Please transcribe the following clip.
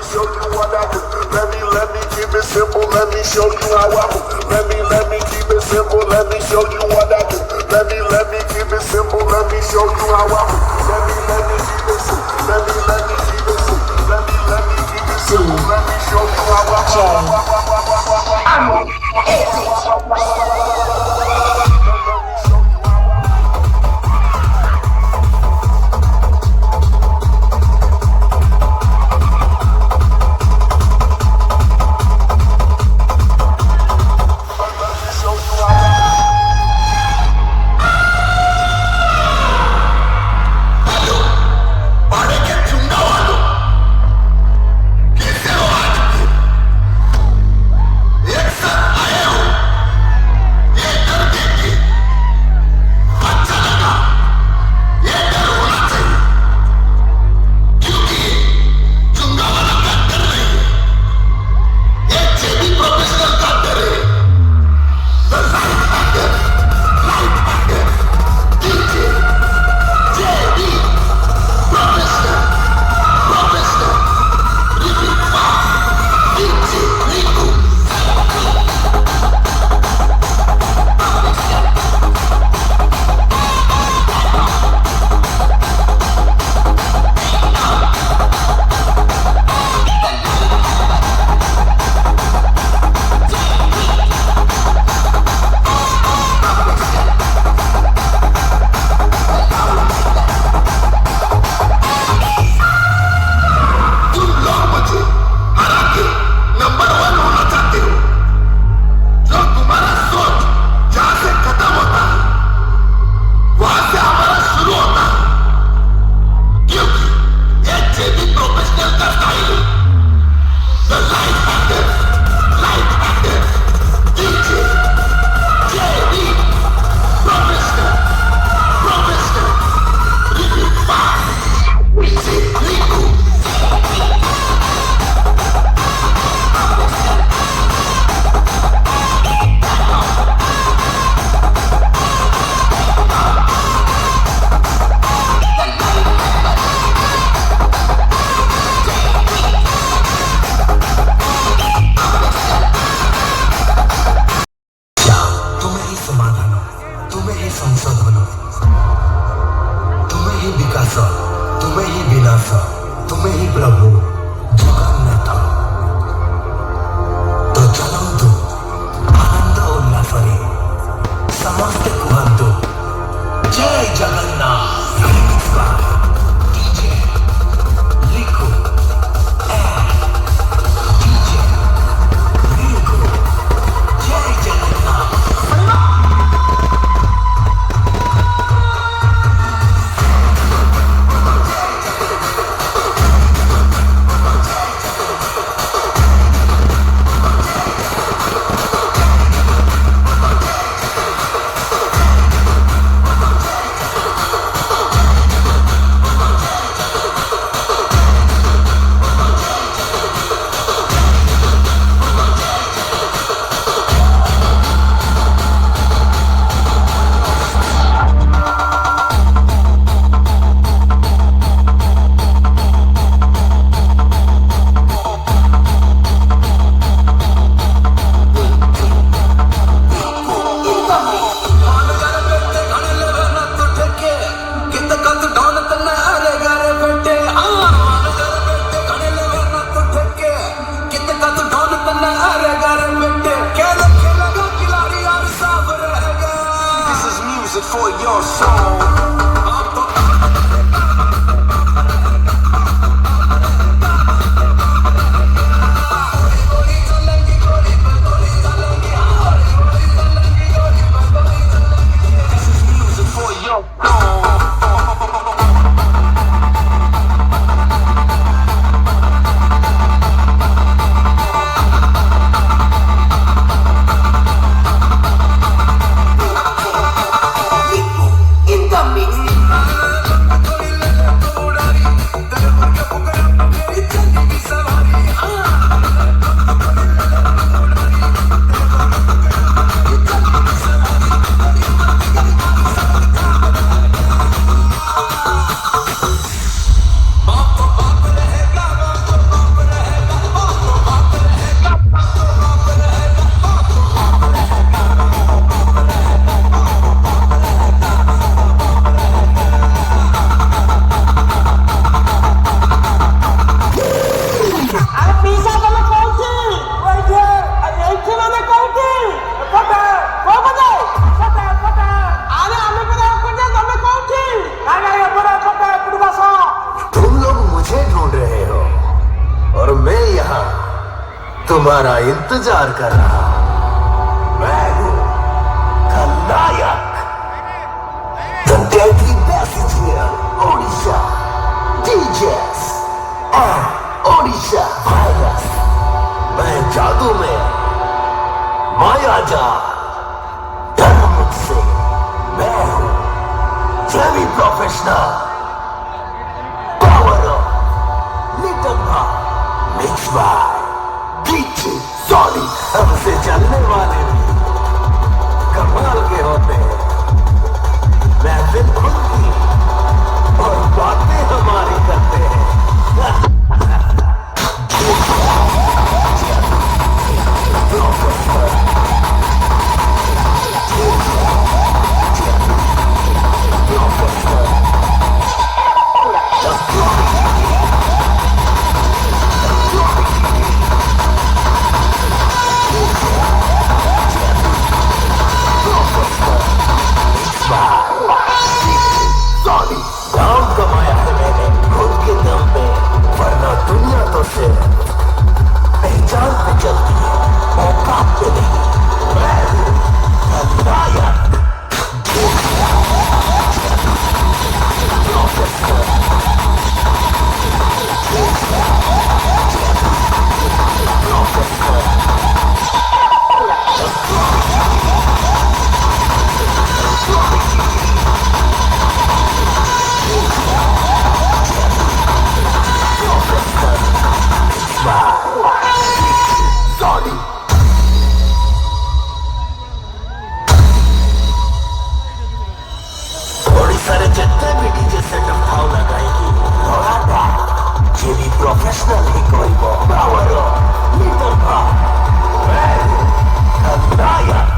show you what I do. Let me keep it simple. Let me show you how I move. Let me keep it simple. Let me show you what I do. Let me keep it simple. Let me show you how I move. Let me keep it simple. Let me keep it simple. Let me keep it simple. Let me show you how I move. For your soul. In the तुम्हारा इंतजार कर रहा हूं। मैं हूं खलनायक, The Deadly Passenger, Odisha, DJs and Odisha Virus। मैं जादू में माया जा, डर मुझसे, मैं हूं सेमी प्रोफेशनल, पावर ऑफ निटम्बा, मिक्स बाय डीजे सॉनी। हमसे चलने वाले भी कमाल के होते हैं, महफिल खुलती और बातें हमारी करते हैं। नाम कमाया है मैंने खुद के दम पे, वरना दुनिया तो सिर्फ पहचान पे चलती है, औकात पे नहीं। मैं हूं खलनायक, सारे जितने भी डीजे सेटअप ठाव लगाएगी लौड़ा ये भी प्रोफेशनल ही कोई वो पावर हो निटम्बा, खलनायक।